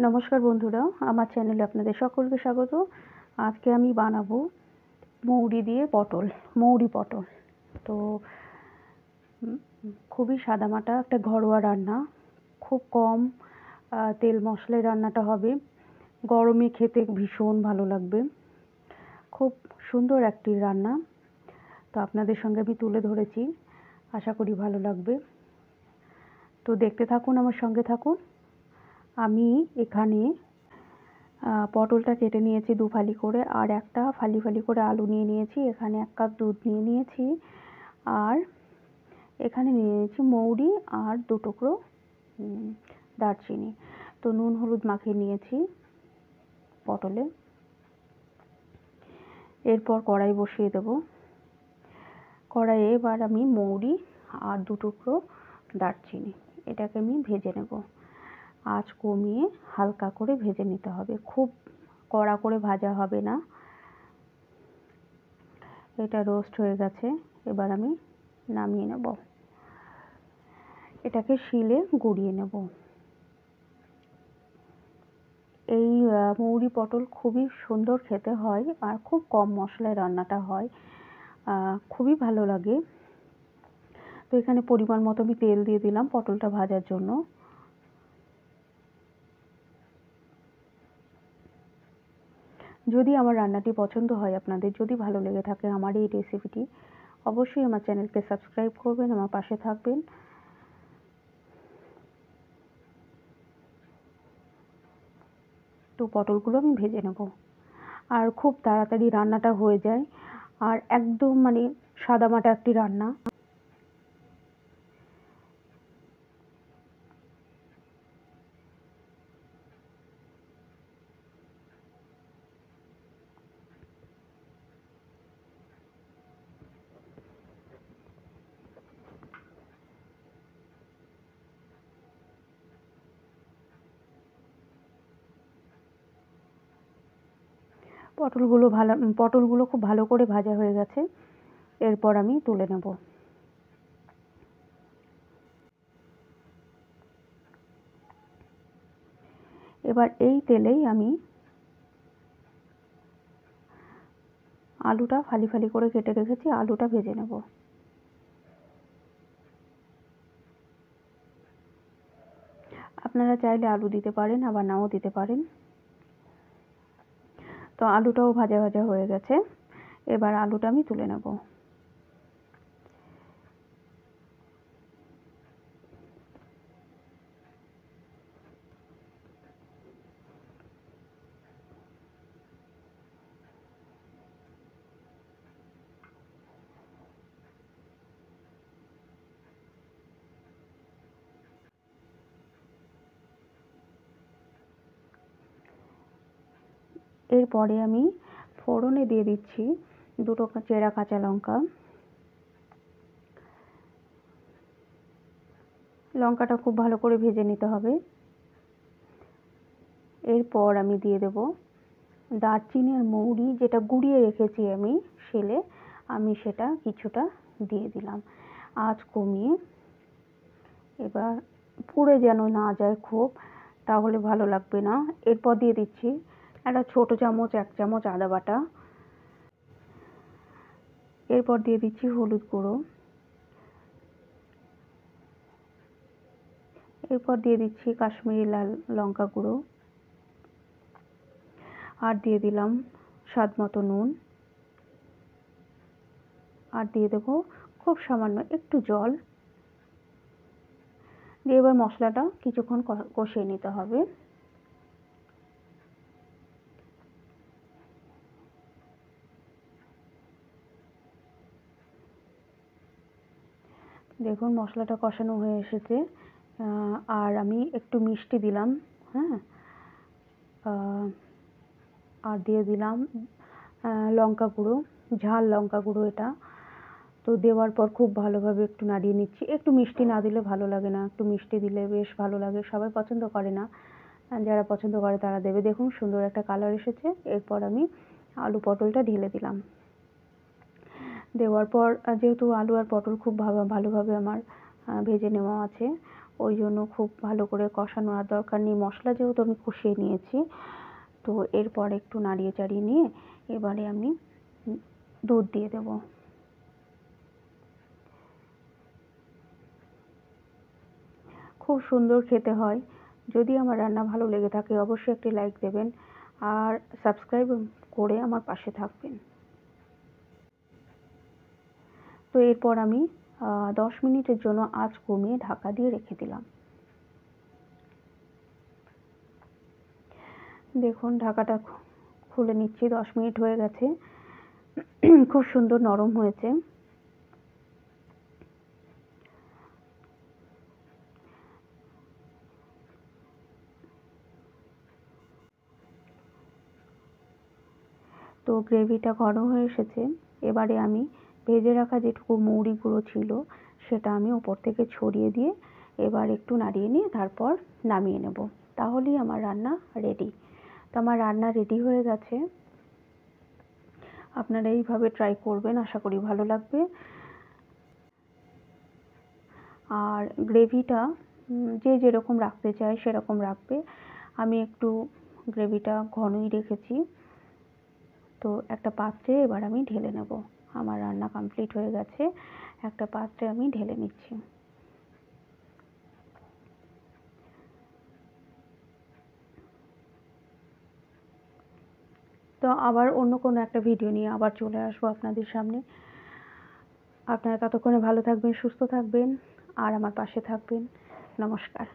নমস্কার বন্ধুরা, আমার চ্যানেলে আপনাদের সকলকে স্বাগত। আজকে আমি বানাবো মৌরি দিয়ে মৌরি পটল। তো খুবই সাদামাটা একটা ঘরোয়া রান্না, খুব কম তেল মশলায় রান্নাটা হবে। গরমে খেতে ভীষণ ভালো লাগবে, খুব সুন্দর একটি রান্না। তো আপনাদের সঙ্গে আমি তুলে ধরেছি, আশা করি ভালো লাগবে। তো দেখতে থাকুন, আমার সঙ্গে থাকুন। আমি এখানে পটলটা কেটে নিয়েছি 2 ফালি করে, আর একটা ফালি ফালি করে আলু নিয়ে নিয়েছি। এখানে 1 কাপ দুধ নিয়ে নিয়েছি, আর এখানে নিয়ে নিয়েছি মৌরি আর 2 টুকরো দারচিনি। তো নুন হলুদ মাখিয়ে নিয়েছি পটলে। এরপর কড়াই বসিয়ে দেব। কড়াইয়ে এবার আমি মৌরি আর 2 টুকরো দারচিনি, এটাকে আমি ভেজে নেব। আঁচ কমিয়ে হালকা করে ভেজে নিতে হবে, খুব কড়া করে ভাজা হবে না। এটা রোস্ট হয়ে গেছে, এবার আমি নামিয়ে নেব। এটাকে শিলে গুঁড়িয়ে নেব। এই মৌরি পটল খুবই সুন্দর খেতে হয়, আর খুব কম মশলায় রান্নাটা হয়, খুবই ভালো লাগে। তো এখানে পরিমাণ মতো আমি তেল দিয়ে দিলাম পটলটা ভাজার জন্য। যদি আমার রান্নাটি পছন্দ হয়, আপনাদের যদি ভালো লেগে থাকে আমার এই রেসিপিটি, অবশ্যই আমার চ্যানেলকে সাবস্ক্রাইব করবেন, আমার পাশে থাকবেন। তো পটলগুলো আমি ভেজে নেব, আর খুব তাড়াতাড়ি রান্নাটা হয়ে যায়, আর একদম সাদামাটা একটি রান্না। পটলগুলো খুব ভালো করে ভাজা হয়ে গেছে। এরপর আমি তুলে নেব। এবার এই তেলেই আমি আলুটা ফালি ফালি করে কেটে রেখেছি, আলুটা ভেজে নেব। আপনারা চাইলে আলু দিতে পারেন, আবার নাও দিতে পারেন। তো আলুটাও ভাজা ভাজা হয়ে গেছে, এবার আলুটা আমি তুলে নেব। এরপরে আমি ফোড়নে দিয়ে দিচ্ছি 2টো চেরা কাঁচা লঙ্কা। লঙ্কাটা খুব ভালো করে ভেজে নিতে হবে। এরপর আমি দিয়ে দেব দারচিনি আর মৌরি, যেটা গুঁড়িয়ে রেখেছি আমি শিলে, আমি সেটা কিছুটা দিয়ে দিলাম। আঁচ কমিয়ে, এবার পুড়ে যেন না যায় খুব, তাহলে ভালো লাগবে না। এরপর দিয়ে দিচ্ছি একটা ছোট চামচ 1 চামচ আদা বাটা। এরপর দিয়ে দিচ্ছি হলুদ গুঁড়ো। এরপর দিয়ে দিচ্ছি কাশ্মীরি লাল লঙ্কা গুঁড়ো, আর দিয়ে দিলাম স্বাদ মতো নুন, আর দিয়ে দেবো খুব সামান্য একটু জল দিয়ে এবার মশলাটা কিছুক্ষণ কষিয়ে নিতে হবে। দেখুন মশলাটা কষানো হয়ে এসেছে, আর আমি একটু মিষ্টি দিলাম, হ্যাঁ, আর দিয়ে দিলাম লঙ্কা গুঁড়ো, ঝাল লঙ্কা গুঁড়ো এটা। তো দেওয়ার পর খুব ভালোভাবে একটু নাড়িয়ে নিচ্ছি। একটু মিষ্টি না দিলে ভালো লাগে না, একটু মিষ্টি দিলে বেশ ভালো লাগে। সবাই পছন্দ করে না, যারা পছন্দ করে তারা দেবে। দেখুন সুন্দর একটা কালার এসেছে। এরপর আমি আলু পটলটা ঢেলে দিলাম। দেওয়ার পর যেহেতু আলু আর পটল খুব ভালোভাবে আমার ভেজে নেওয়া আছে, ওই জন্য খুব ভালো করে কষানোর আর দরকার নেই। মশলা যেহেতু আমি কষিয়ে নিয়েছি, তো এরপর একটু নাড়িয়ে চাড়িয়ে নিয়ে এবারে আমি দুধ দিয়ে দেবো। খুব সুন্দর খেতে হয়। যদি আমার রান্না ভালো লেগে থাকে অবশ্যই একটি লাইক দেবেন আর সাবস্ক্রাইব করে আমার পাশে থাকবেন। তো এরপর আমি 10 মিনিটের জন্য আঁচ কমিয়ে ঢাকা দিয়ে রেখে দিলাম। দেখুন ঢাকাটা খুলে নিচ্ছি, 10 মিনিট হয়ে গেছে। খুব সুন্দর নরম হয়েছে। তো গ্রেভিটা ঘন হয়ে এসেছে। এবারে আমি ভেজে রাখা যেটুকু মৌরি গুঁড়ো ছিল সেটা আমি ওপর থেকে ছড়িয়ে দিয়ে এবার একটু নাড়িয়ে নিয়ে তারপর নামিয়ে নেব। তাহলেই আমার রান্না রেডি। তো আমার রান্না রেডি হয়ে গেছে। আপনারা এইভাবে ট্রাই করবেন, আশা করি ভালো লাগবে। আর গ্রেভিটা যে যেরকম রাখতে চায় সেরকম রাখবে। আমি একটু গ্রেভিটা ঘনই রেখেছি। তো একটা পাত্রে এবার আমি ঢেলে নেব। আমার রান্না কমপ্লিট হয়ে গেছে। একটা পাত্রে আমি ঢেলে নিচ্ছি। তো আবার অন্য কোনো একটা ভিডিও নিয়ে আবার চলে আসবো আপনাদের সামনে। আপনারা ততক্ষণে ভালো থাকবেন, সুস্থ থাকবেন আর আমার পাশে থাকবেন। নমস্কার।